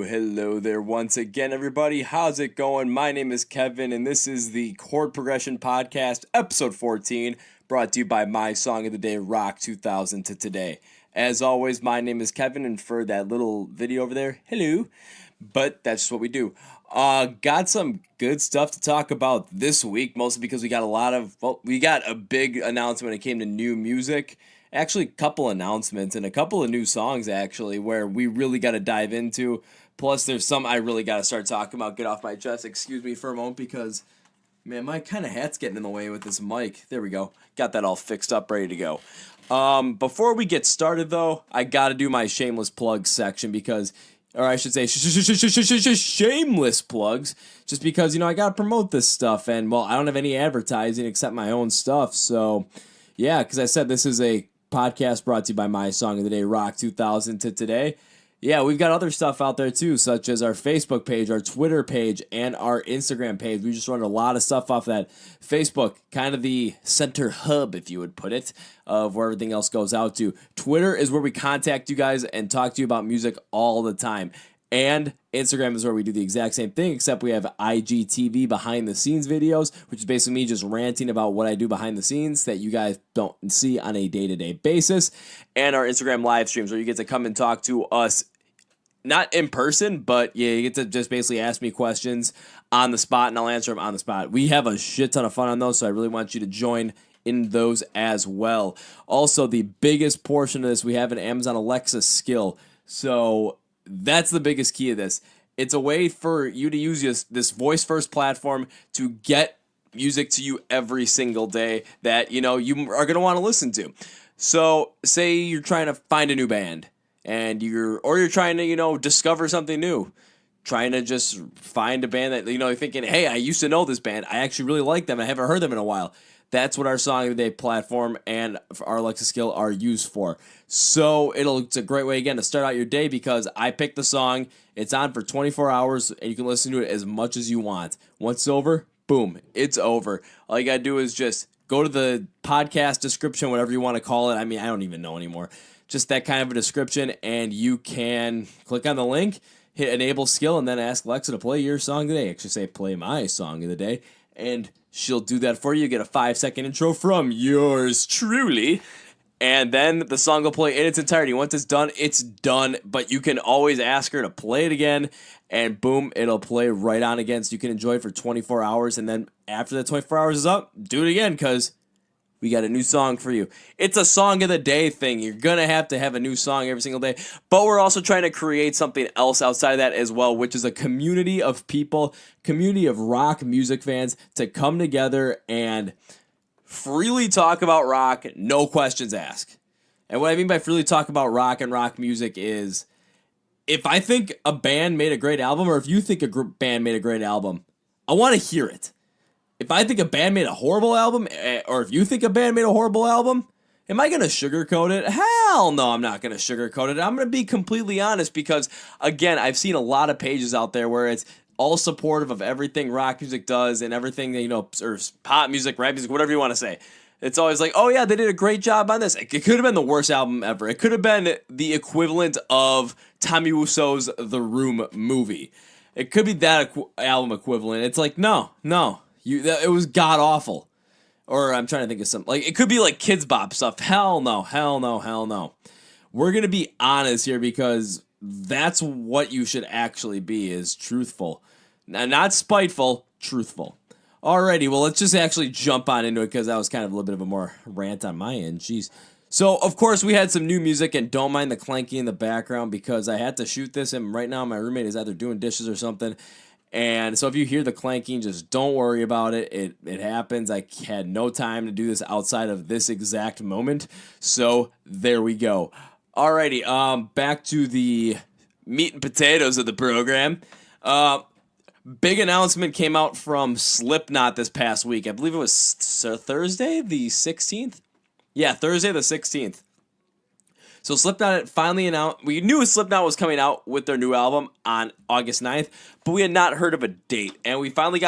Hello there once again, everybody. How's it going? My name is Kevin, and this is the Chord Progression Podcast, episode 14, brought to you by my song of the day, Rock 2000 to Today. As always, my name is Kevin, and for that little video over there, hello. But that's just what we do. Got some good stuff to talk about this week, mostly because we got a big announcement when it came to new music. Actually, a couple announcements and a couple of new songs, actually, where we really got to dive into. Plus, there's some I really got to start talking about, get off my chest. Excuse me for a moment because, man, my kind of hat's getting in the way with this mic. There we go. Got that all fixed up, ready to go. Before we get started, though, I got to do my shameless plugs section because, or I should say shameless plugs, just because, I got to promote this stuff. And, well, I don't have any advertising except my own stuff. So, yeah, because I said this is a podcast brought to you by my song of the day, Rock 2000 to Today. Yeah, we've got other stuff out there too, such as our Facebook page, our Twitter page, and our Instagram page. We just run a lot of stuff off that. Facebook, kind of the center hub, if you would put it, of where everything else goes out to. Twitter is where we contact you guys and talk to you about music all the time. And Instagram is where we do the exact same thing, except we have IGTV behind the scenes videos, which is basically me just ranting about what I do behind the scenes that you guys don't see on a day-to-day basis. And our Instagram live streams where you get to come and talk to us, not in person, but yeah, you get to just basically ask me questions on the spot and I'll answer them on the spot. We have a shit ton of fun on those, so I really want you to join in those as well. Also, the biggest portion of this, we have an Amazon Alexa skill. So that's the biggest key of this. It's a way for you to use this voice-first platform to get music to you every single day that, you are going to want to listen to. So say you're trying to find a new band and you're trying to, discover something new. Trying to just find a band that, you're thinking, hey, I used to know this band. I actually really like them. I haven't heard them in a while. That's what our Song of the Day platform and our Alexa skill are used for. So it's a great way, again, to start out your day because I picked the song. It's on for 24 hours, and you can listen to it as much as you want. Once it's over, boom, it's over. All you got to do is just go to the podcast description, whatever you want to call it. I mean, I don't even know anymore. Just that kind of a description, and you can click on the link, hit Enable Skill, and then ask Alexa to play your song of the day. Actually say, play my song of the day. And she'll do that for you. Get a 5-second intro from yours truly. And then the song will play in its entirety. Once it's done. But you can always ask her to play it again. And boom, it'll play right on again. So you can enjoy it for 24 hours. And then after the 24 hours is up, do it again because we got a new song for you. It's a song of the day thing. You're going to have a new song every single day. But we're also trying to create something else outside of that as well, which is a community of people, community of rock music fans to come together and freely talk about rock, no questions asked. And what I mean by freely talk about rock and rock music is if I think a band made a great album or if you think a band made a great album, I want to hear it. If I think a band made a horrible album, or if you think a band made a horrible album, am I going to sugarcoat it? Hell no, I'm not going to sugarcoat it. I'm going to be completely honest because, again, I've seen a lot of pages out there where it's all supportive of everything rock music does and everything that, or pop music, rap music, whatever you want to say. It's always like, oh yeah, they did a great job on this. It could have been the worst album ever. It could have been the equivalent of Tommy Wiseau's The Room movie. It could be that album equivalent. It's like, no. It was god awful. Or I'm trying to think of something. Like, it could be like Kids Bop stuff. Hell no. We're going to be honest here because that's what you should actually be, is truthful. Not spiteful, truthful. Alrighty, well, let's just actually jump on into it because that was kind of a little bit of a more rant on my end. Jeez. So, of course, we had some new music, and don't mind the clanky in the background because I had to shoot this, and right now my roommate is either doing dishes or something. And so if you hear the clanking, just don't worry about it. It happens. I had no time to do this outside of this exact moment. So there we go. Alrighty, back to the meat and potatoes of the program. Big announcement came out from Slipknot this past week. I believe it was Thursday the 16th? Yeah, Thursday the 16th. So Slipknot finally announced, we knew Slipknot was coming out with their new album on August 9th, but we had not heard of a date. And we finally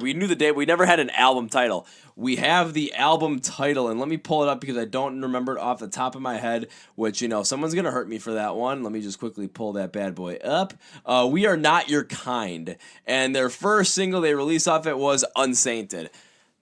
we knew the date, we never had an album title. We have the album title, and let me pull it up because I don't remember it off the top of my head, which, someone's going to hurt me for that one. Let me just quickly pull that bad boy up. We Are Not Your Kind. And their first single they released off it was Unsainted.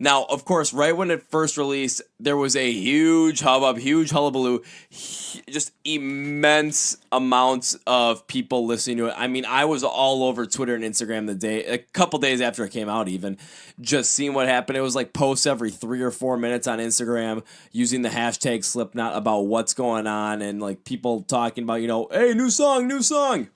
Now, of course, right when it first released, there was a huge hubbub, huge hullabaloo, just immense amounts of people listening to it. I mean, I was all over Twitter and Instagram a couple days after it came out even, just seeing what happened. It was like posts every 3 or 4 minutes on Instagram using the hashtag Slipknot about what's going on and like people talking about, hey, new song, new song.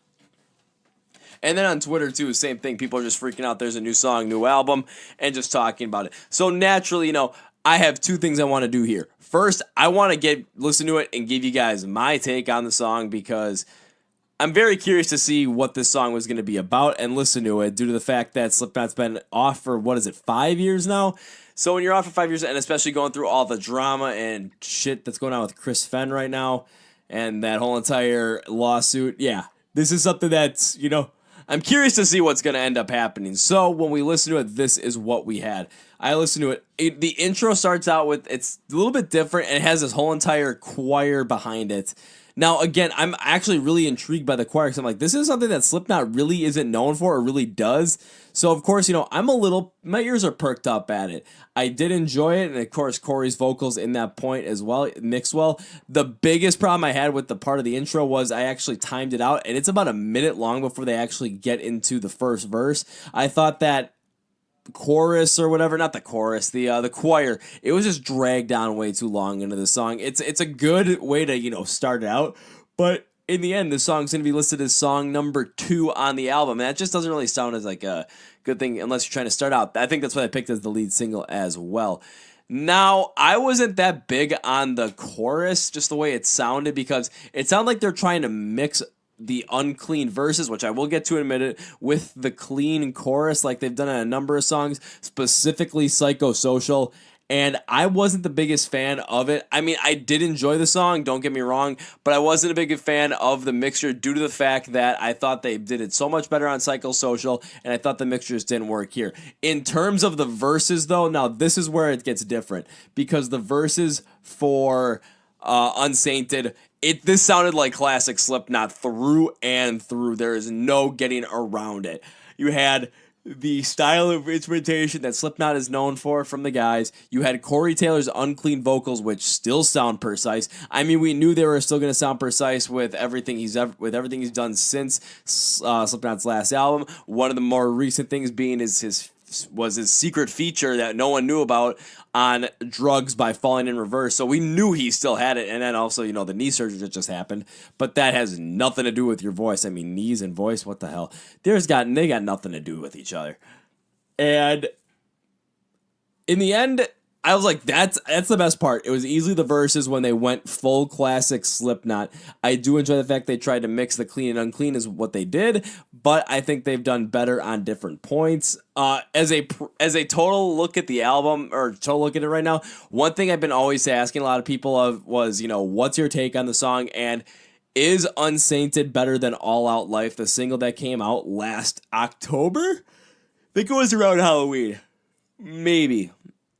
And then on Twitter, too, same thing. People are just freaking out. There's a new song, new album, and just talking about it. So naturally, I have two things I want to do here. First, I want to listen to it and give you guys my take on the song because I'm very curious to see what this song was going to be about and listen to it due to the fact that Slipknot's been off for, 5 years now? So when you're off for 5 years and especially going through all the drama and shit that's going on with Chris Fenn right now and that whole entire lawsuit, yeah, this is something that's, I'm curious to see what's going to end up happening. So when we listen to it, this is what we had. I listened to it. The intro starts out with, it's a little bit different, and it has this whole entire choir behind it. Now, again, I'm actually really intrigued by the choir because I'm like, this is something that Slipknot really isn't known for or really does. So, of course, my ears are perked up at it. I did enjoy it, and of course, Corey's vocals in that point as well mixed well. The biggest problem I had with the part of the intro was I actually timed it out, and it's about a minute long before they actually get into the first verse. I thought that chorus or whatever, not the chorus, the choir, it was just dragged down way too long into the song. It's a good way to start it out, but in the end, the song's going to be listed as song number 2 on the album, and that just doesn't really sound as like a good thing unless you're trying to start out. I think that's what I picked as the lead single as well. Now, I wasn't that big on the chorus, just the way it sounded, because it sounded like they're trying to mix the unclean verses, which I will get to in a minute, with the clean chorus like they've done on a number of songs, specifically Psychosocial, and I wasn't the biggest fan of it. I mean, I did enjoy the song, don't get me wrong, but I wasn't a big fan of the mixture due to the fact that I thought they did it so much better on Psychosocial, and I thought the mixtures didn't work here. In terms of the verses, though, now this is where it gets different, because the verses for Unsainted, this sounded like classic Slipknot through and through. There is no getting around it. You had the style of instrumentation that Slipknot is known for from the guys. You had Corey Taylor's unclean vocals, which still sound precise. I mean, we knew they were still going to sound precise with everything he's done since Slipknot's last album. One of the more recent things being his secret feature that no one knew about on Drugs by Falling in Reverse. So we knew he still had it. And then also, the knee surgery that just happened. But that has nothing to do with your voice. I mean, knees and voice, what the hell? They got nothing to do with each other. And in the end, I was like, that's the best part. It was easily the verses when they went full classic Slipknot. I do enjoy the fact they tried to mix the clean and unclean is what they did, but I think they've done better on different points. As a total look at the album, or total look at it right now, one thing I've been always asking a lot of people was, what's your take on the song, and is Unsainted better than All Out Life, the single that came out last October? I think it was around Halloween. Maybe.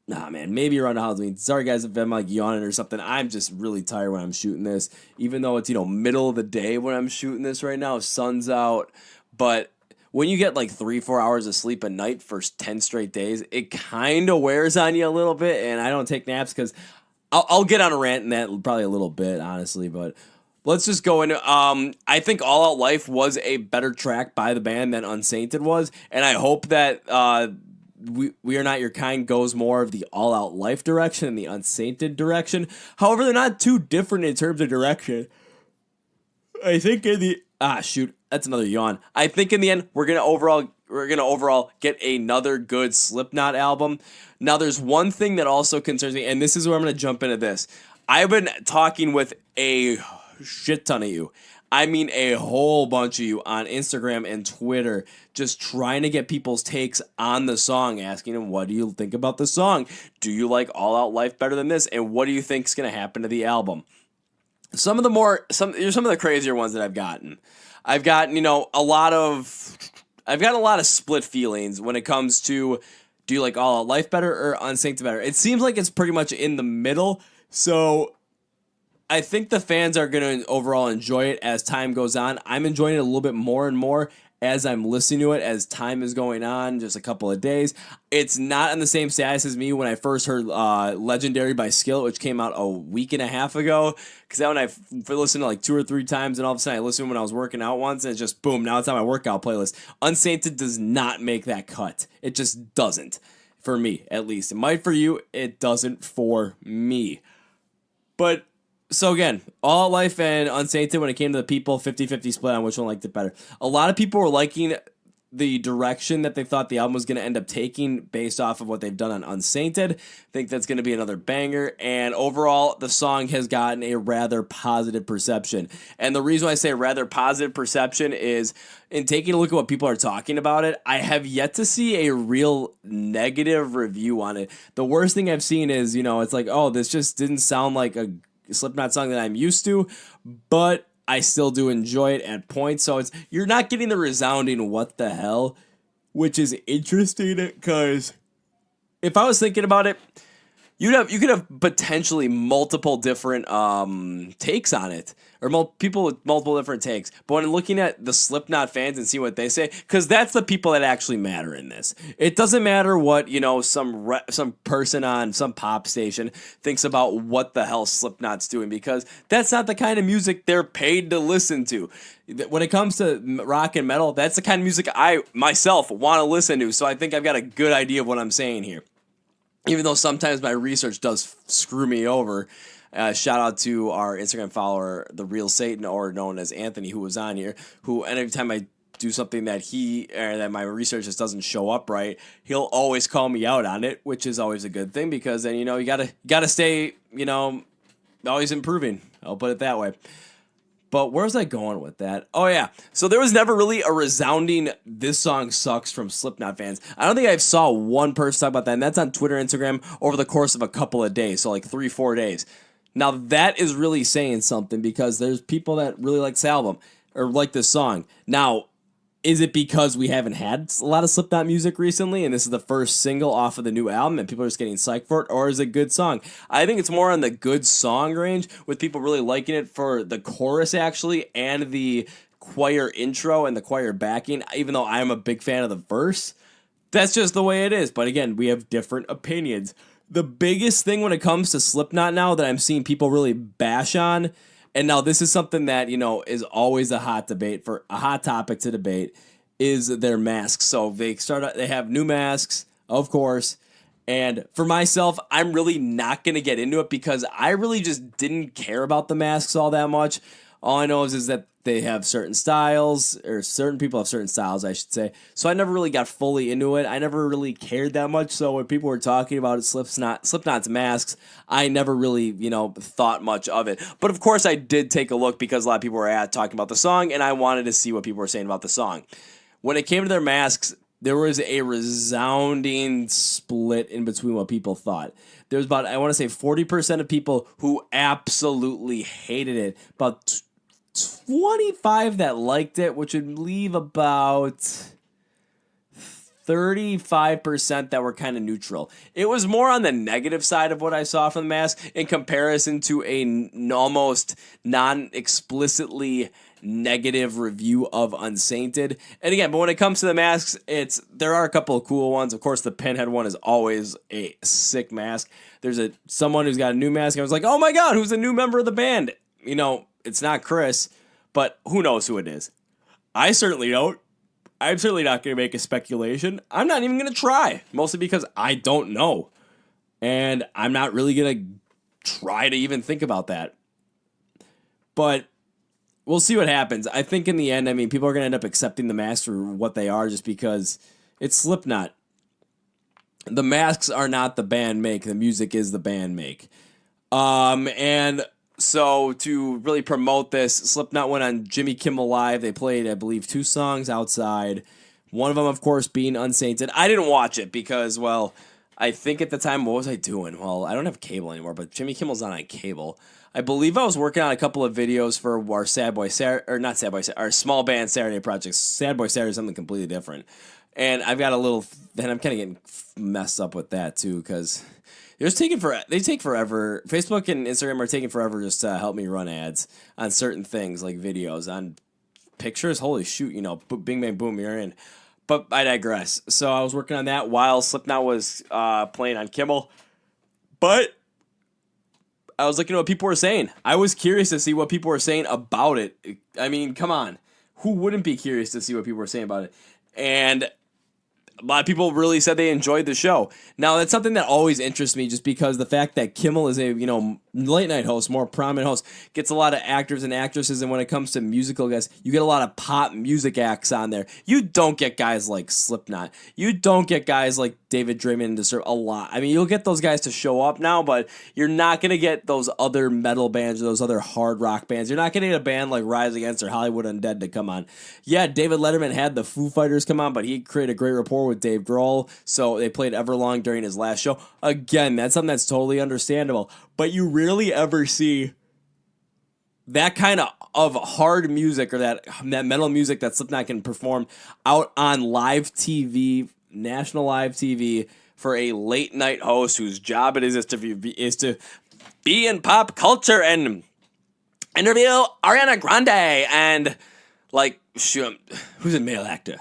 Nah, man, maybe around Halloween. Sorry, guys, if I'm like yawning or something. I'm just really tired when I'm shooting this. Even though it's, middle of the day when I'm shooting this right now. Sun's out. But when you get like 3-4 hours of sleep a night for 10 straight days, it kind of wears on you a little bit. And I don't take naps because I'll get on a rant in that probably a little bit, honestly. But let's just go into, I think All Out Life was a better track by the band than Unsainted was. And I hope that We Are Not Your Kind goes more of the All Out Life direction and the Unsainted direction. However, they're not too different in terms of direction. I think in the that's another yawn. I think in the end we're gonna overall get another good Slipknot album. Now, there's one thing that also concerns me, and this is where I'm gonna jump into this. I've been talking with a shit ton of you. I mean, a whole bunch of you on Instagram and Twitter, just trying to get people's takes on the song, asking them, what do you think about the song? Do you like All Out Life better than this? And what do you think is going to happen to the album? Some of the crazier ones that I've gotten. I've gotten, I've gotten a lot of split feelings when it comes to, do you like All Out Life better or Unsainted better? It seems like it's pretty much in the middle. So I think the fans are going to overall enjoy it as time goes on. I'm enjoying it a little bit more and more as I'm listening to it as time is going on, just a couple of days. It's not on the same status as me when I first heard Legendary by Skillet, which came out a week and a half ago. Because that one I listened to like 2 or 3 times, and all of a sudden I listened when I was working out once, and it's just boom, now it's on my workout playlist. Unsainted does not make that cut. It just doesn't. For me, at least. It might for you, it doesn't for me. But so again, All Out Life and Unsainted, when it came to the people, 50-50 split on which one liked it better. A lot of people were liking the direction that they thought the album was going to end up taking based off of what they've done on Unsainted. I think that's going to be another banger. And overall, the song has gotten a rather positive perception. And the reason why I say rather positive perception is in taking a look at what people are talking about it, I have yet to see a real negative review on it. The worst thing I've seen is, it's like, oh, this just didn't sound like a Slipknot song that I'm used to, but I still do enjoy it at points. So you're not getting the resounding what the hell, which is interesting because if I was thinking about it, you could have potentially multiple different takes on it, or people with multiple different takes. But when looking at the Slipknot fans and see what they say, because that's the people that actually matter in this. It doesn't matter what some person on some pop station thinks about what the hell Slipknot's doing, because that's not the kind of music they're paid to listen to. When it comes to rock and metal, that's the kind of music I myself want to listen to. So I think I've got a good idea of what I'm saying here. Even though sometimes my research does screw me over. Shout out to our Instagram follower, The Real Satan, or known as Anthony, who was on here, and every time I do something that my research just doesn't show up right, he'll always call me out on it, which is always a good thing, because then, you gotta stay, always improving. I'll put it that way. But where's I going with that? Oh, yeah. So there was never really a resounding, this song sucks from Slipknot fans. I don't think I saw one person talk about that, and that's on Twitter, Instagram, over the course of a couple of days, so like 3-4 days. Now, that is really saying something, because there's people that really like this album, or like this song. Now, is it because we haven't had a lot of Slipknot music recently, and this is the first single off of the new album, and people are just getting psyched for it, or is it a good song? I think it's more on the good song range, with people really liking it for the chorus, actually, and the choir intro and the choir backing, even though I'm a big fan of the verse. That's just the way it is, but again, we have different opinions. The biggest thing when it comes to Slipknot now that I'm seeing people really bash on, and now this is something that, is always a hot topic to debate, is their masks. So they have new masks, of course. And for myself, I'm really not going to get into it, because I really just didn't care about the masks all that much. All I know is that they have certain styles, or certain people have certain styles, I should say. So I never really got fully into it. I never really cared that much. So when people were talking about Slipknot's masks, I never really, thought much of it. But of course I did take a look, because a lot of people were talking about the song, and I wanted to see what people were saying about the song. When it came to their masks, there was a resounding split in between what people thought. There was about, I want to say, 40% of people who absolutely hated it. About 25 that liked it, which would leave about 35% that were kind of neutral. It was more on the negative side of what I saw from the mask in comparison to almost non-explicitly negative review of Unsainted. And again, but when it comes to the masks, there are a couple of cool ones. Of course, the Pinhead one is always a sick mask. There's someone who's got a new mask. I was like, oh my god, who's a new member of the band? It's not Chris, but who knows who it is? I certainly don't. I'm certainly not going to make a speculation. I'm not even going to try, mostly because I don't know. And I'm not really going to try to even think about that. But we'll see what happens. I think in the end, people are going to end up accepting the masks for what they are, just because it's Slipknot. The masks are not the band make. The music is the band make. And so to really promote this, Slipknot went on Jimmy Kimmel Live. They played, I believe, 2 songs outside. One of them, of course, being Unsainted. I didn't watch it because, I think at the time, what was I doing? Well, I don't have cable anymore, but Jimmy Kimmel's not on cable. I believe I was working on a couple of videos for our our small band Saturday projects. Sad Boy Saturday is something completely different. And I've got and I'm kind of getting messed up with that too, because they take forever. Facebook and Instagram are taking forever just to help me run ads on certain things like videos. On pictures, holy shoot, bing, bang, boom, you're in. But I digress. So I was working on that while Slipknot was playing on Kimmel. But I was looking at what people were saying. I was curious to see what people were saying about it. I mean, come on. Who wouldn't be curious to see what people were saying about it? And a lot of people really said they enjoyed the show. Now, that's something that always interests me, just because the fact that Kimmel is a, late night host, more prominent host, gets a lot of actors and actresses, and when it comes to musical guests, you get a lot of pop music acts on there. You don't get guys like Slipknot. You don't get guys like David Draymond and Disturb a lot. I mean, you'll get those guys to show up now, but you're not going to get those other metal bands or those other hard rock bands. You're not going to get a band like Rise Against or Hollywood Undead to come on. Yeah, David Letterman had the Foo Fighters come on, but he created a great rapport with Dave Grohl, so they played Everlong during his last show. Again, that's something that's totally understandable, but you rarely ever see that kind of hard music or that metal music that Slipknot can perform out on live TV, national live TV, for a late night host whose job it is to be in pop culture and interview Ariana Grande and who's a male actor?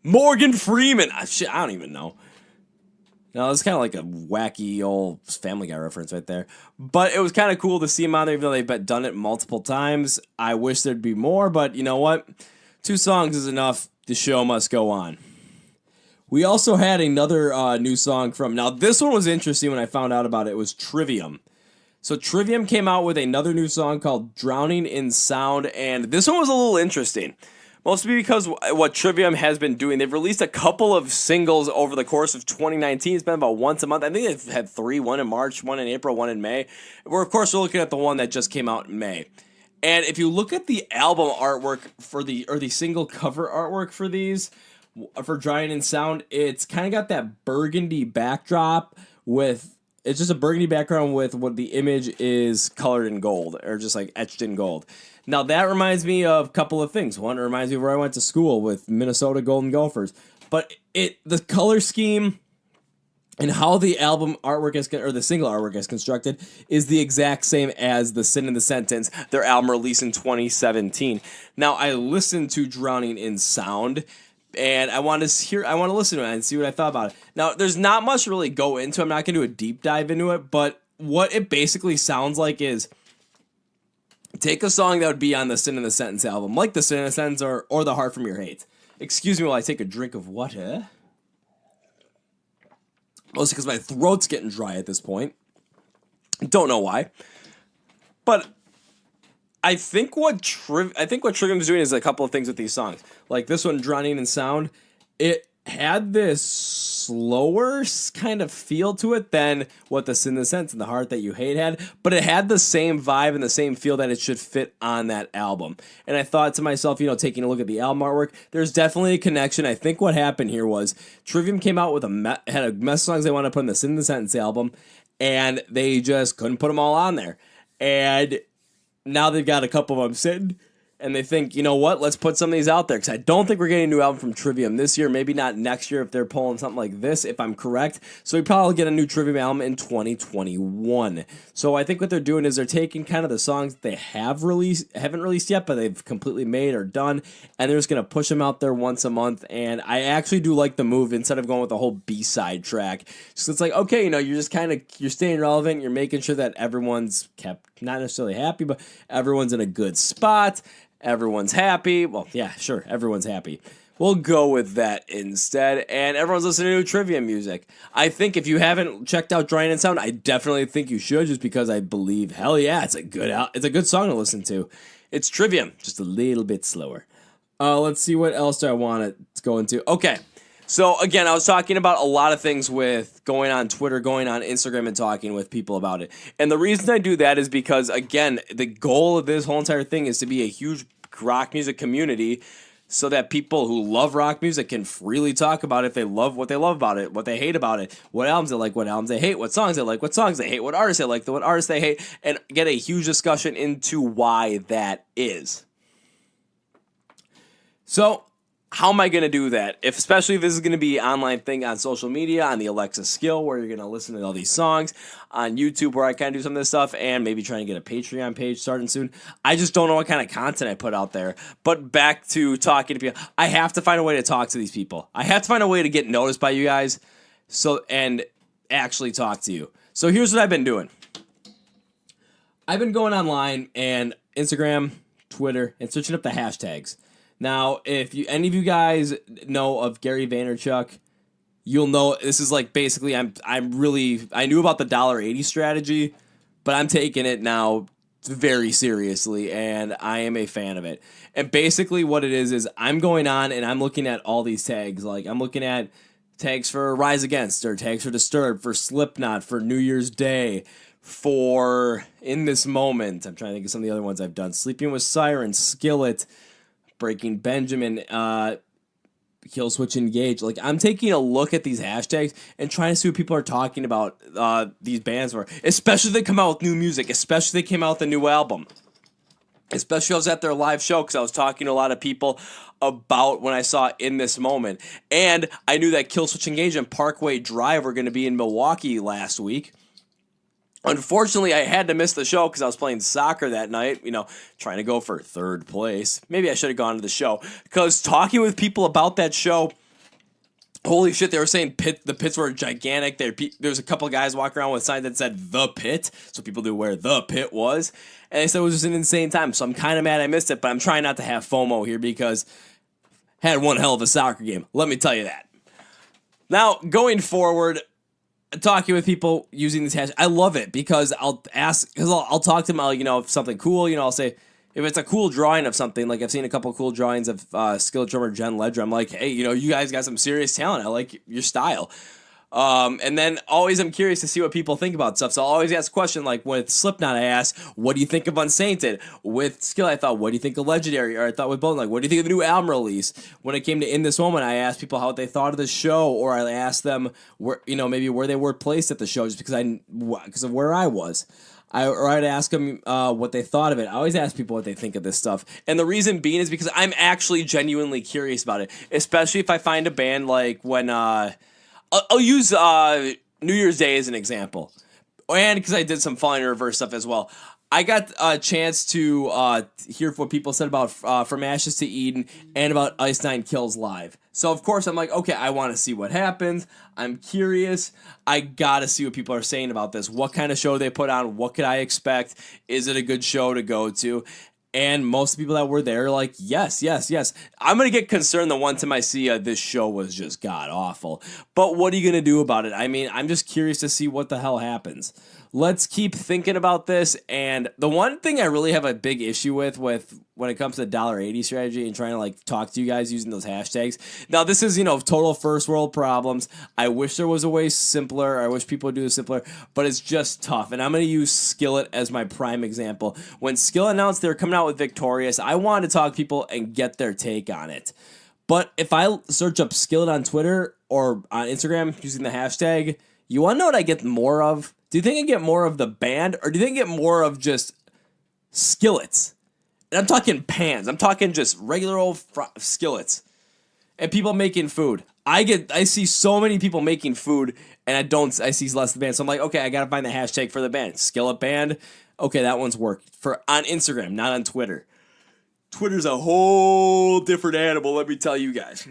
Morgan Freeman. I don't even know. No, it's kind of like a wacky old Family Guy reference right there. But it was kind of cool to see him on there, even though they've done it multiple times. I wish there'd be more, but you know what? 2 songs is enough. The show must go on. We also had another new song from... Now, this one was interesting when I found out about it. It was Trivium. So Trivium came out with another new song called Drowning in Sound, and this one was a little interesting. Mostly because what Trivium has been doing, they've released a couple of singles over the course of 2019. It's been about once a month. I think they've had 3, one in March, one in April, one in May. We're looking at the one that just came out in May. And if you look at the album artwork the single cover artwork for these, for Drowning in Sound, it's kind of got that burgundy backdrop it's just a burgundy background with what the image is colored in gold, or just like etched in gold. Now, that reminds me of a couple of things. One, it reminds me of where I went to school with Minnesota Golden Gophers. But the color scheme and how the album artwork the single artwork is constructed is the exact same as the Sin in the Sentence, their album released in 2017. Now, I listened to Drowning in Sound, and I want to listen to it and see what I thought about it. Now, there's not much to really go into. I'm not going to do a deep dive into it, but what it basically sounds like is, take a song that would be on the Sin in the Sentence album, like the Sin in the Sentence or the Heart from Your Hate. Excuse me while I take a drink of water. Mostly because my throat's getting dry at this point. Don't know why. But I think what Trivium's doing is a couple of things with these songs. Like this one, Drowning in Sound, it had this slower kind of feel to it than what the Sin in the Sense and the Heart That You Hate had, but it had the same vibe and the same feel that it should fit on that album. And I thought to myself, taking a look at the album artwork, there's definitely a connection. I think what happened here was Trivium came out with had a mess of songs they wanted to put in the Sin in the Sentence album, and they just couldn't put them all on there. And now they've got a couple of them sitting, and they think, you know what, let's put some of these out there, because I don't think we're getting a new album from Trivium this year, maybe not next year if they're pulling something like this, if I'm correct. So we probably get a new Trivium album in 2021. So I think what they're doing is they're taking kind of the songs that they haven't released yet, but they've completely made or done, and they're just going to push them out there once a month. And I actually do like the move, instead of going with the whole B-side track. So it's like, okay, you're just you're staying relevant, you're making sure that everyone's kept, not necessarily happy, but everyone's in a good spot. Everyone's happy. Well, yeah, sure, everyone's happy. We'll go with that instead. And everyone's listening to new Trivium music. I think if you haven't checked out Drowning in Sound, I definitely think you should, just because I believe, hell yeah, it's a good song to listen to. It's Trivium, just a little bit slower. Let's see what else do I want to go into. Okay, so again, I was talking about a lot of things with going on Twitter, going on Instagram, and talking with people about it. And the reason I do that is because, again, the goal of this whole entire thing is to be a huge rock music community so that people who love rock music can freely talk about it if they love what they love about it, what they hate about it, what albums they like, what albums they hate, what songs they like, what songs they hate, what artists they like, what artists they hate, and get a huge discussion into why that is. So, how am I going to do that? Especially if this is going to be an online thing on social media, on the Alexa skill, where you're going to listen to all these songs, on YouTube, where I kind of do some of this stuff, and maybe trying to get a Patreon page starting soon. I just don't know what kind of content I put out there. But back to talking to people, I have to find a way to talk to these people. I have to find a way to get noticed by you guys, and actually talk to you. So here's what I've been doing. I've been going online and Instagram, Twitter, and searching up the hashtags. Now, if any of you guys know of Gary Vaynerchuk, you'll know this is like basically I knew about the $1.80 strategy, but I'm taking it now very seriously, and I am a fan of it. And basically what it is I'm going on and I'm looking at all these tags. Like I'm looking at tags for Rise Against, or tags for Disturbed, for Slipknot, for New Year's Day, for In This Moment. I'm trying to think of some of the other ones I've done. Sleeping with Sirens, Skillet, Breaking Benjamin, Kill Switch Engage. Like, I'm taking a look at these hashtags and trying to see what people are talking about these bands for. Especially if they come out with new music. Especially if they came out with a new album. Especially if I was at their live show, because I was talking to a lot of people about when I saw In This Moment. And I knew that Kill Switch Engage and Parkway Drive were going to be in Milwaukee last week. Unfortunately, I had to miss the show because I was playing soccer that night, trying to go for third place. Maybe I should have gone to the show, because talking with people about that show, holy shit, they were saying the pits were gigantic. There's a couple of guys walking around with signs that said The Pit, so people knew where The Pit was. And they said it was just an insane time, so I'm kind of mad I missed it, but I'm trying not to have FOMO here because I had one hell of a soccer game. Let me tell you that. Now, going forward, talking with people using this hashtag, I love it because I'll talk to them, if something cool, I'll say, if it's a cool drawing of something, like I've seen a couple of cool drawings of skilled drummer Jen Ledger, I'm like, hey, you guys got some serious talent. I like your style. And then always I'm curious to see what people think about stuff. So I'll always ask a question, like with Slipknot, I asked, what do you think of Unsainted? With Skill, I thought, what do you think of Legendary? Or I thought with Bone, like, what do you think of the new album release? When it came to In This Moment, I asked people how they thought of the show, or I asked them where, maybe where they were placed at the show, just because of where I was. I'd ask them what they thought of it. I always ask people what they think of this stuff. And the reason being is because I'm actually genuinely curious about it, especially if I find a band like when... I'll use New Year's Day as an example, and because I did some Falling in Reverse stuff as well. I got a chance to hear what people said about From Ashes to Eden and about Ice Nine Kills Live. So, of course, I'm like, okay, I want to see what happens. I'm curious. I got to see what people are saying about this. What kind of show they put on? What could I expect? Is it a good show to go to? And most of the people that were there are like, yes. I'm going to get concerned the one time I see this show was just god-awful. But what are you going to do about it? I mean, I'm just curious to see what the hell happens. Let's keep thinking about this. And the one thing I really have a big issue with when it comes to the $1.80 strategy and trying to like talk to you guys using those hashtags. Now, this is, total first world problems. I wish there was a way simpler. I wish people would do it simpler, but it's just tough. And I'm going to use Skillet as my prime example. When Skillet announced they were coming out with Victorious, I wanted to talk to people and get their take on it. But if I search up Skillet on Twitter or on Instagram using the hashtag, you want to know what I get more of? Do you think I get more of the band, or do you think I get more of just skillets? And I'm talking pans. I'm talking just regular old skillets. And people making food. I see so many people making food, and I see less of the band. So I'm like, okay, I gotta find the hashtag for the band. Skillet band. Okay, that one's worked on Instagram, not on Twitter. Twitter's a whole different animal, let me tell you guys.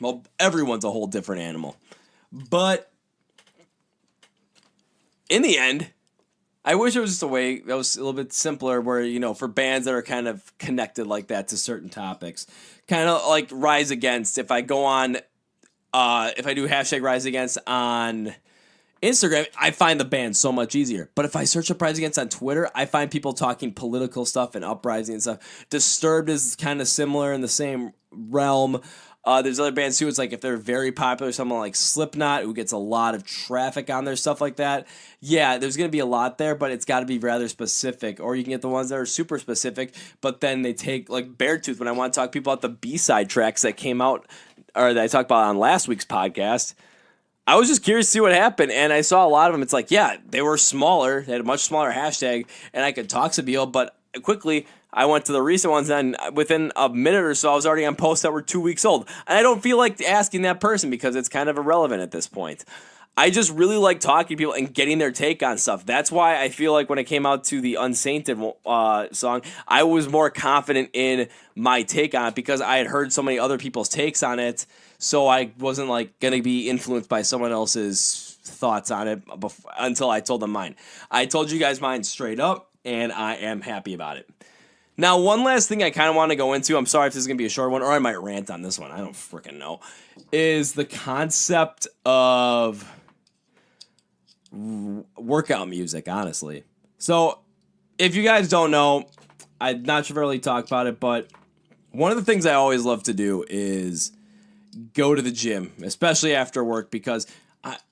Well, everyone's a whole different animal. But in the end, I wish it was just a way that was a little bit simpler where, for bands that are kind of connected like that to certain topics. Kind of like Rise Against. If I go on, if I do hashtag Rise Against on Instagram, I find the band so much easier. But if I search up Rise Against on Twitter, I find people talking political stuff and uprising and stuff. Disturbed is kind of similar in the same realm. There's other bands too. It's like if they're very popular, someone like Slipknot, who gets a lot of traffic on their stuff like that. Yeah, there's going to be a lot there, but it's got to be rather specific. Or you can get the ones that are super specific, but then they take, like Beartooth, when I want to talk to people about the B-side tracks that came out, or that I talked about on last week's podcast. I was just curious to see what happened, and I saw a lot of them. It's like, yeah, they were smaller. They had a much smaller hashtag, and I could talk to people, but quickly, I went to the recent ones, and within a minute or so, I was already on posts that were 2 weeks old. And I don't feel like asking that person because it's kind of irrelevant at this point. I just really like talking to people and getting their take on stuff. That's why I feel like when it came out to the Unsainted song, I was more confident in my take on it because I had heard so many other people's takes on it. So I wasn't like going to be influenced by someone else's thoughts on it until I told them mine. I told you guys mine straight up, and I am happy about it. Now, one last thing I kind of want to go into, I'm sorry if this is going to be a short one, or I might rant on this one, I don't freaking know, is the concept of workout music, honestly. So, if you guys don't know, I'm not sure if I really talk about it, but one of the things I always love to do is go to the gym, especially after work, because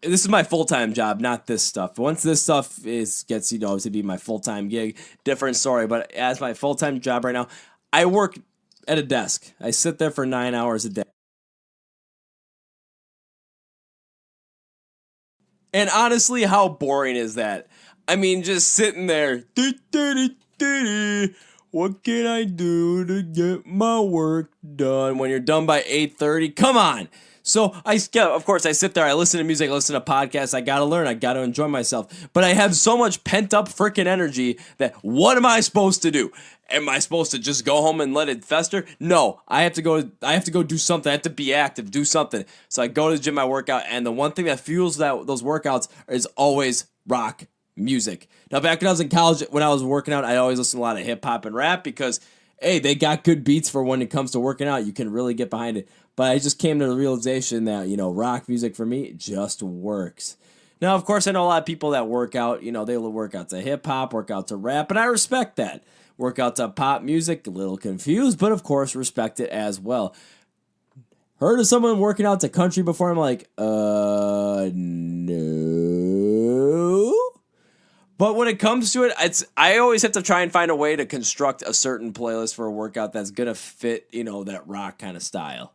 this is my full-time job, not this stuff. Once this stuff gets to be my full-time gig, different story. But as my full-time job right now, I work at a desk. I sit there for 9 hours a day. And honestly, how boring is that? I mean, just sitting there. What can I do to get my work done? When you're done by 8:30, come on. So of course, I sit there, I listen to music, I listen to podcasts, I gotta learn, I gotta enjoy myself. But I have so much pent-up freaking energy that what am I supposed to do? Am I supposed to just go home and let it fester? No, I have to go do something, I have to be active, do something. So I go to the gym, I work out, and the one thing that fuels those workouts is always rock music. Now, back when I was in college, when I was working out, I always listened to a lot of hip-hop and rap because, hey, they got good beats for when it comes to working out. You can really get behind it. But I just came to the realization that, rock music for me just works. Now, of course, I know a lot of people that work out, they work out to hip-hop, work out to rap, and I respect that. Work out to pop music, a little confused, but of course respect it as well. Heard of someone working out to country before? I'm like, no. But when it comes to it, I always have to try and find a way to construct a certain playlist for a workout that's going to fit, that rock kind of style.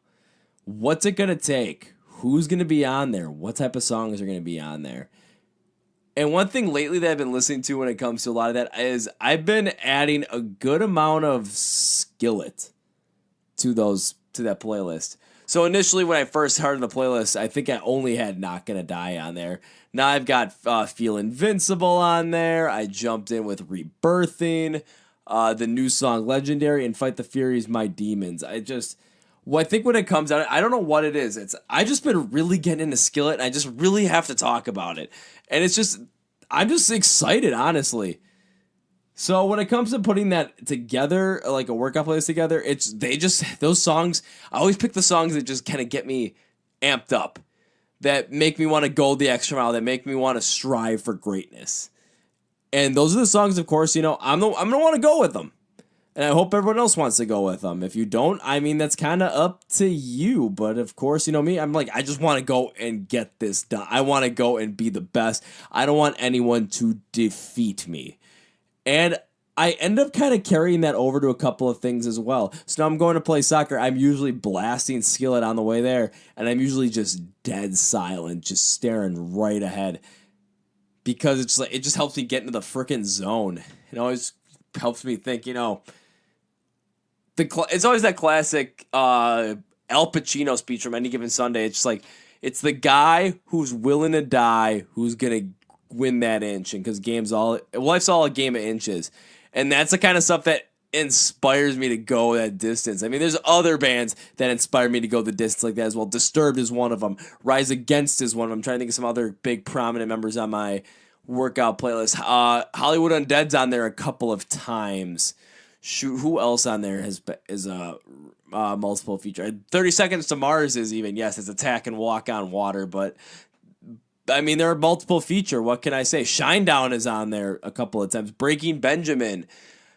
What's it going to take? Who's going to be on there? What type of songs are going to be on there? And one thing lately that I've been listening to when it comes to a lot of that is I've been adding a good amount of skillet to that playlist. So initially when I first started the playlist, I think I only had Not Gonna Die on there. Now I've got Feel Invincible on there. I jumped in with Rebirthing, the new song Legendary, and Fight the Furies, My Demons. I think when it comes out, I don't know what it is. I just been really getting into skillet, and I just really have to talk about it. And I'm just excited, honestly. So when it comes to putting that together, like a workout playlist together, those songs, I always pick the songs that just kind of get me amped up, that make me want to go the extra mile, that make me want to strive for greatness. And those are the songs, of course, I'm going to want to go with them. And I hope everyone else wants to go with them. If you don't, that's kind of up to you. But of course, me, I'm like, I just want to go and get this done. I want to go and be the best. I don't want anyone to defeat me. And I end up kind of carrying that over to a couple of things as well. So now I'm going to play soccer. I'm usually blasting skillet on the way there. And I'm usually just dead silent, just staring right ahead. Because it just helps me get into the freaking zone. It always helps me think, it's always that classic Al Pacino speech from Any Given Sunday. It's just like, it's the guy who's willing to die who's going to win that inch. And because life's all a game of inches. And that's the kind of stuff that inspires me to go that distance. There's other bands that inspire me to go the distance like that as well. Disturbed is one of them. Rise Against is one of them. I'm trying to think of some other big prominent members on my workout playlist. Hollywood Undead's on there a couple of times. Shoot, who else on there is a multiple feature? 30 Seconds to Mars is even, yes, it's Attack and Walk on Water, but they're a multiple feature. What can I say? Shinedown is on there a couple of times. Breaking Benjamin.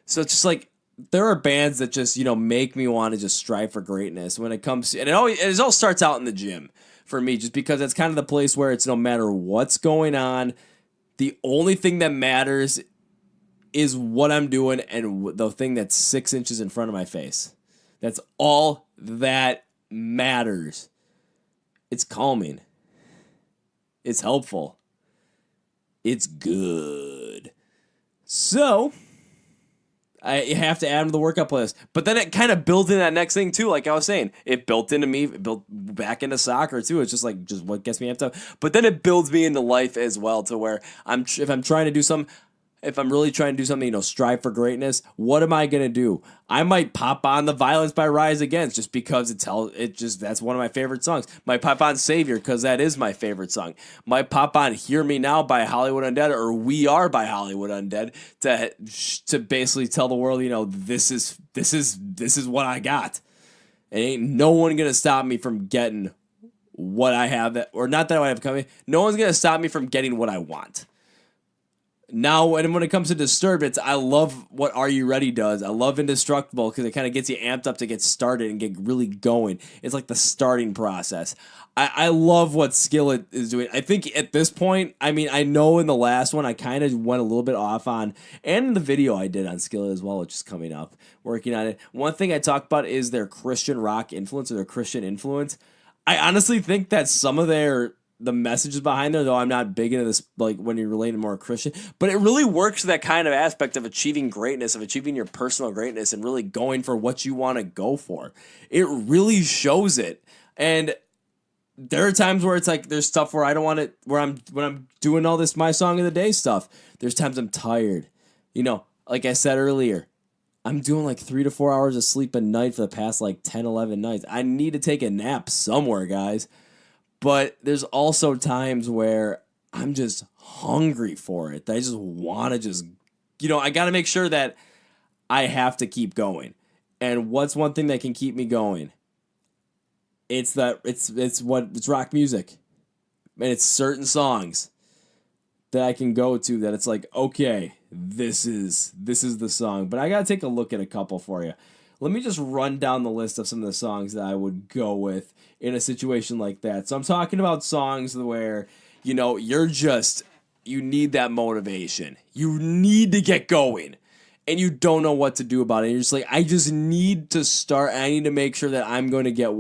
So it's just like, there are bands that just, make me want to just strive for greatness when it comes, and it all starts out in the gym for me, just because that's kind of the place where it's no matter what's going on, the only thing that matters is what I'm doing and the thing that's 6 inches in front of my face. That's all that matters. It's calming. It's helpful. It's good. So I have to add them to the workout playlist. But then it kind of built in that next thing too, like I was saying. It built into me, it built back into soccer too. It's just what gets me amped up. But then it builds me into life as well, to where if I'm trying to do something, if I'm really trying to do something, strive for greatness, what am I going to do? I might pop on The Violence by Rise Against just because that's one of my favorite songs. Might pop on Savior because that is my favorite song. Might pop on Hear Me Now by Hollywood Undead or We Are by Hollywood Undead to basically tell the world, this is what I got. And ain't no one going to stop me from getting what I have, or not that I have coming. No one's going to stop me from getting what I want. Now, and when it comes to Disturbed, I love what Are You Ready does. I love Indestructible because it kind of gets you amped up to get started and get really going. It's like the starting process. I love what Skillet is doing. I think at this point, I know in the last one I kind of went a little bit off on, and in the video I did on Skillet as well, which is coming up, working on it. One thing I talked about is their Christian rock influence or their Christian influence. I honestly think that some of the messages behind there, though I'm not big into this, like when you're related more Christian, but it really works to that kind of aspect of achieving greatness, of achieving your personal greatness and really going for what you want to go for. It really shows it. And there are times where it's like, there's stuff where I don't want it, when I'm doing all this My Song of the Day stuff, there's times I'm tired. Like I said earlier, I'm doing like 3 to 4 hours of sleep a night for the past like 10, 11 nights. I need to take a nap somewhere, guys. But there's also times where I'm just hungry for it. I just want to I got to make sure that I have to keep going. And what's one thing that can keep me going? It's rock music. And it's certain songs that I can go to that it's like, okay, this is the song. But I got to take a look at a couple for you. Let me just run down the list of some of the songs that I would go with in a situation like that. So I'm talking about songs where, you need that motivation. You need to get going. And you don't know what to do about it. You're just like, I just need to start. I need to make sure that I'm going to get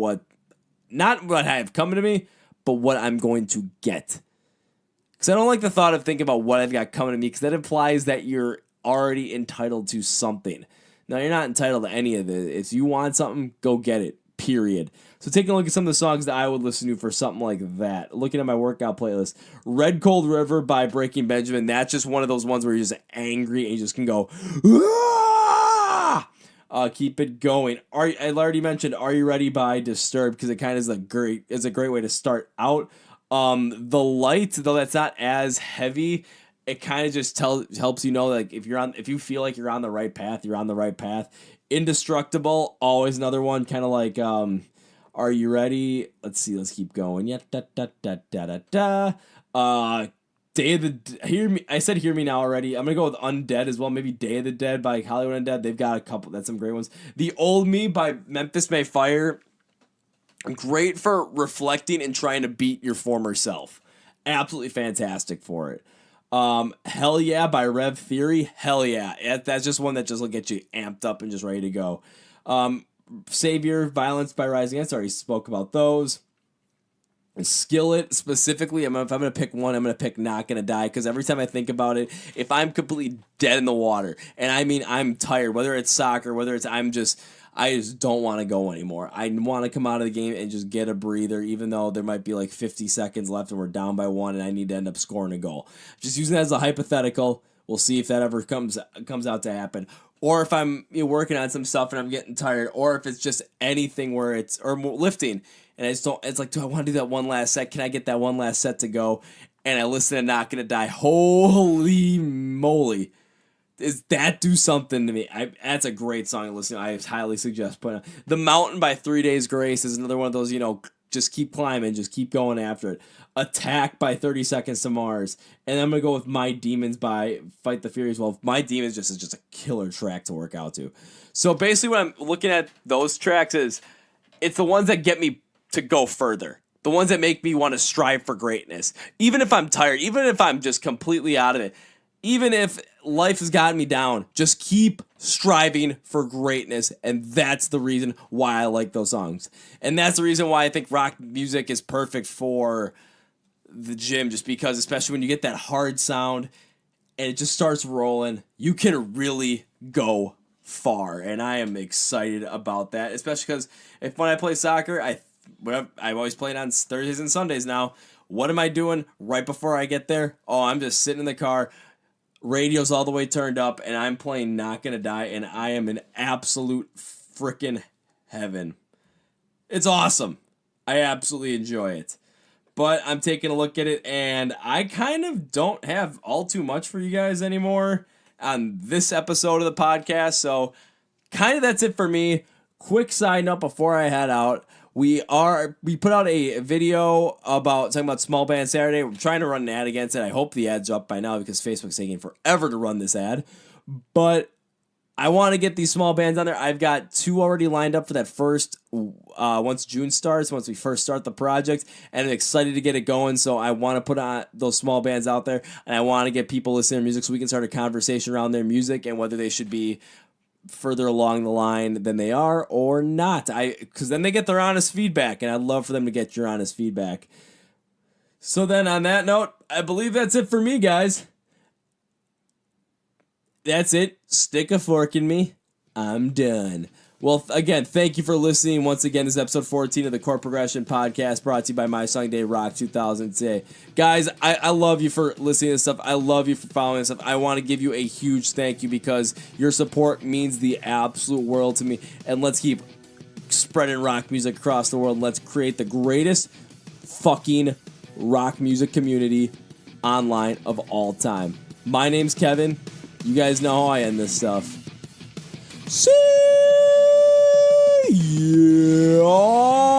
not what I have coming to me, but what I'm going to get. Because I don't like the thought of thinking about what I've got coming to me, because that implies that you're already entitled to something. Now, you're not entitled to any of it. If you want something, go get it, period. So taking a look at some of the songs that I would listen to for something like that. Looking at my workout playlist. Red Cold River by Breaking Benjamin. That's just one of those ones where you're just angry and you just can go, ah! Keep it going. I already mentioned Are You Ready by Disturbed, because it kind of is a great way to start out. The Light, though that's not as heavy, it kind of just helps you know, like, if you feel like you're on the right path, you're on the right path. Indestructible, always another one, kind of like Are You Ready? Let's keep going. Yeah, da da da da da da. Hear Me Now already. I'm gonna go with Undead as well. Maybe Day of the Dead by Hollywood Undead. They've got a couple. That's some great ones. The Old Me by Memphis May Fire. Great for reflecting and trying to beat your former self. Absolutely fantastic for it. Hell Yeah by Rev Theory. Hell yeah. That's just one that just will get you amped up and just ready to go. Savior, Violence by Rise Against. I already spoke about those. And Skillet specifically, if I'm going to pick one, I'm going to pick Not Gonna Die, because every time I think about it, if I'm completely dead in the water, and I mean I'm tired, whether it's soccer, whether it's I just don't want to go anymore. I want to come out of the game and just get a breather, even though there might be like 50 seconds left and we're down by 1 and I need to end up scoring a goal. Just using that as a hypothetical. We'll see if that ever comes out to happen. Or if I'm working on some stuff and I'm getting tired, or if it's just anything where or lifting and I just don't, it's like, do I want to do that one last set? Can I get that one last set to go? And I listen to Not Gonna Die. Holy moly. Does that do something to me? That's a great song to listen to. I highly suggest putting it. The Mountain by 3 Days Grace is another one of those, just keep climbing, just keep going after it. Attack by 30 Seconds to Mars. And I'm going to go with My Demons by Fight the Furies. Well, My Demons is just a killer track to work out to. So basically what I'm looking at those tracks is, it's the ones that get me to go further. The ones that make me want to strive for greatness. Even if I'm tired, even if I'm just completely out of it, even if life has gotten me down, just keep striving for greatness. And that's the reason why I like those songs. And that's the reason why I think rock music is perfect for the gym, just because, especially when you get that hard sound and it just starts rolling, you can really go far. And I am excited about that, especially because when I play soccer, I've always played on Thursdays and Sundays now. What am I doing right before I get there? Oh, I'm just sitting in the car, radio's all the way turned up, and I'm playing Not Gonna Die, and I am in absolute freaking heaven. It's awesome. I absolutely enjoy it. But I'm taking a look at it, and I kind of don't have all too much for you guys anymore on this episode of the podcast, so kind of that's it for me. Quick side note before I head out. We put out a video talking about Small Band Saturday. We're trying to run an ad against it. I hope the ad's up by now because Facebook's taking forever to run this ad. But I want to get these small bands on there. I've got 2 already lined up for that first, once June starts, once we first start the project. And I'm excited to get it going. So I want to put on those small bands out there. And I want to get people listening to music so we can start a conversation around their music and whether they should be further along the line than they are or not. Because then they get their honest feedback, and I'd love for them to get your honest feedback. So then on that note, I believe that's it for me, guys. That's it. Stick a fork in me. I'm done. Well, again, thank you for listening. Once again, this is episode 14 of the Chord Progression Podcast, brought to you by My Song Day Rock 2000 today. Guys, I love you for listening to this stuff. I love you for following this stuff. I want to give you a huge thank you because your support means the absolute world to me. And let's keep spreading rock music across the world. Let's create the greatest fucking rock music community online of all time. My name's Kevin. You guys know how I end this stuff. See ya!